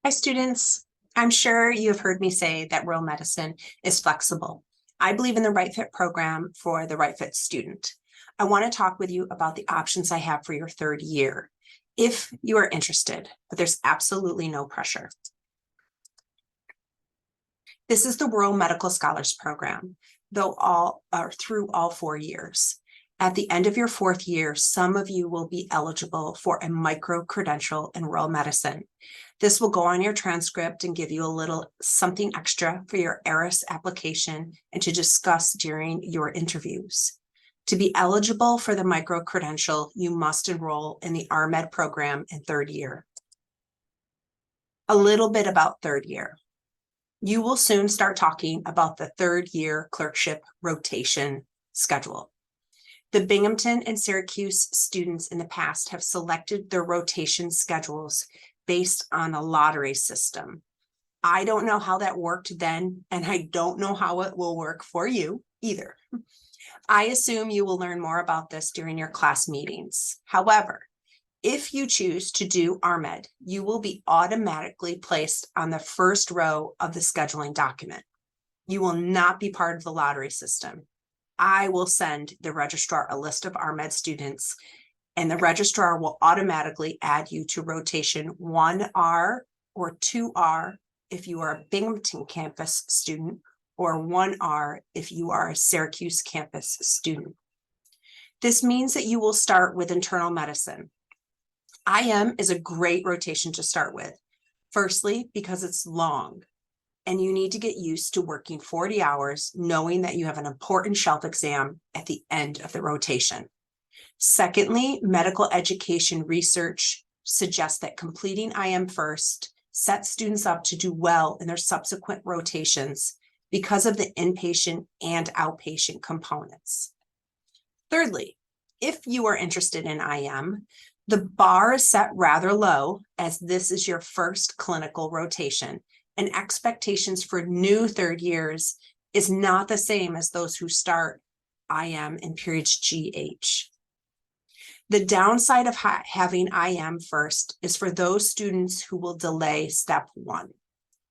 Hi, students. I'm sure you have heard me say that rural medicine is flexible. I believe in the Right Fit program for the Right Fit student. I want to talk with you about the options I have for your third year, if you are interested, but there's absolutely no pressure. This is the Rural Medical Scholars Program, through all 4 years. At the end of your 4th year, some of you will be eligible for a micro-credential in rural medicine. This will go on your transcript and give you a little something extra for your ARIS application and to discuss during your interviews. To be eligible for the micro-credential, you must enroll in the RMED program in 3rd year. A little bit about 3rd year. You will soon start talking about the 3rd year clerkship rotation schedule. The Binghamton and Syracuse students in the past have selected their rotation schedules based on a lottery system. I don't know how that worked then, and I don't know how it will work for you either. I assume you will learn more about this during your class meetings. However, if you choose to do RMED, you will be automatically placed on the first row of the scheduling document. You will not be part of the lottery system. I will send the registrar a list of RMED students, and the registrar will automatically add you to rotation 1R or 2R if you are a Binghamton campus student, or 1R if you are a Syracuse campus student. This means that you will start with internal medicine. IM is a great rotation to start with. Firstly, because it's long, and you need to get used to working 40 hours, knowing that you have an important shelf exam at the end of the rotation. Secondly, medical education research suggests that completing IM first sets students up to do well in their subsequent rotations because of the inpatient and outpatient components. Thirdly, if you are interested in IM, the bar is set rather low as this is your first clinical rotation, and expectations for new 3rd years is not the same as those who start IM in periods GH. The downside of having IM first is for those students who will delay step 1.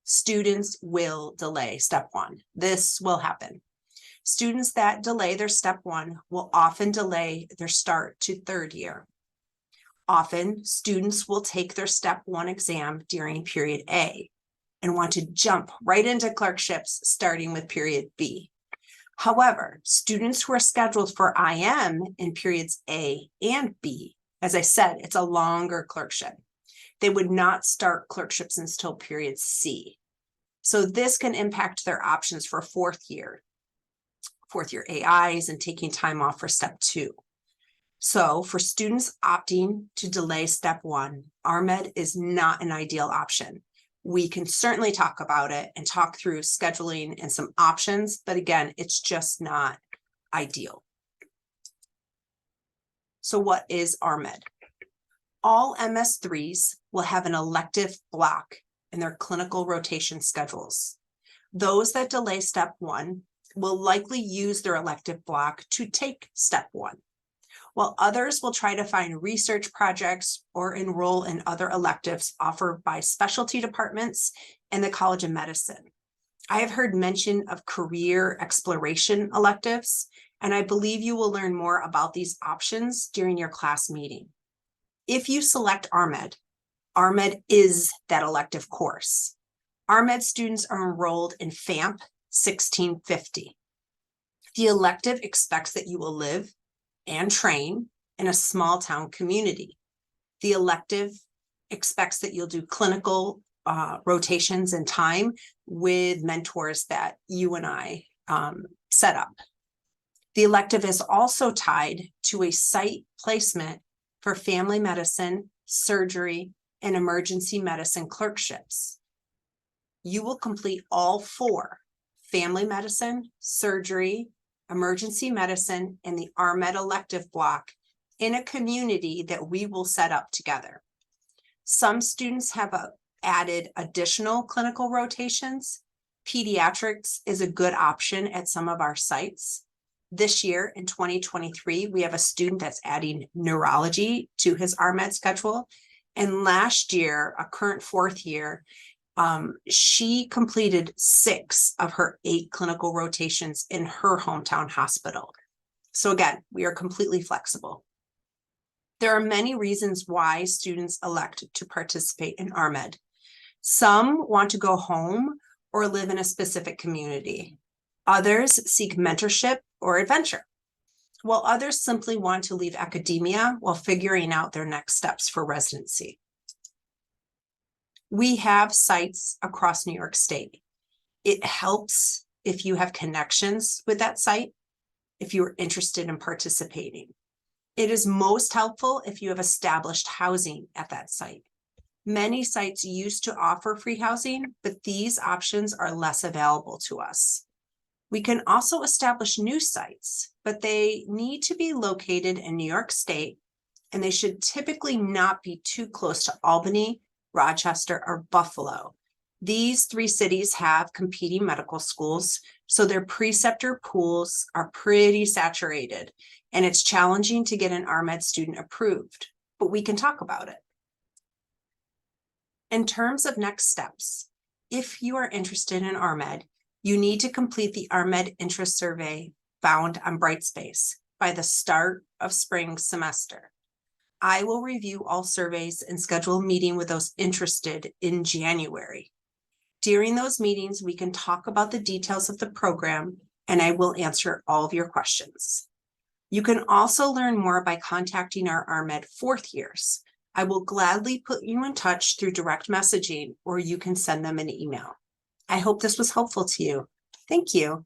Students will delay step 1. This will happen. Students that delay their step 1 will often delay their start to 3rd year. Often, students will take their step 1 exam during period A and want to jump right into clerkships starting with period B. However, students who are scheduled for IM in periods A and B, as I said, it's a longer clerkship. They would not start clerkships until period C. So this can impact their options for 4th year AIs and taking time off for step 2. So for students opting to delay step 1, RMED is not an ideal option. We can certainly talk about it and talk through scheduling and some options, but again, it's just not ideal. So what is RMED? All MS3s will have an elective block in their clinical rotation schedules. Those that delay step 1 will likely use their elective block to take step 1. While others will try to find research projects or enroll in other electives offered by specialty departments and the College of Medicine. I have heard mention of career exploration electives, and I believe you will learn more about these options during your class meeting. If you select RMED, RMED is that elective course. RMED students are enrolled in FAMP 1650. The elective expects that you will live and train in a small town community. The elective expects that you'll do clinical rotations and time with mentors that you and I set up. The elective is also tied to a site placement for family medicine, surgery, and emergency medicine clerkships. You will complete all 4: family medicine, surgery, emergency medicine, and the RMED elective block in a community that we will set up together. Some students have added additional clinical rotations. Pediatrics is a good option at some of our sites. This year in 2023, we have a student that's adding neurology to his RMED schedule, And last year, a current fourth year, she completed 6 of her 8 clinical rotations in her hometown hospital. So again, we are completely flexible. There are many reasons why students elect to participate in RMED. Some want to go home or live in a specific community. Others seek mentorship or adventure, while others simply want to leave academia while figuring out their next steps for residency. We have sites across New York State. It helps if you have connections with that site, if you are interested in participating. It is most helpful if you have established housing at that site. Many sites used to offer free housing, but these options are less available to us. We can also establish new sites, but they need to be located in New York State, and they should typically not be too close to Albany, Rochester, or Buffalo. These 3 cities have competing medical schools, so their preceptor pools are pretty saturated, and it's challenging to get an RMED student approved, but we can talk about it. In terms of next steps, if you are interested in RMED, you need to complete the RMED interest survey found on Brightspace by the start of spring semester. I will review all surveys and schedule a meeting with those interested in January. During those meetings, we can talk about the details of the program, and I will answer all of your questions. You can also learn more by contacting our RMED fourth years. I will gladly put you in touch through direct messaging, or you can send them an email. I hope this was helpful to you. Thank you.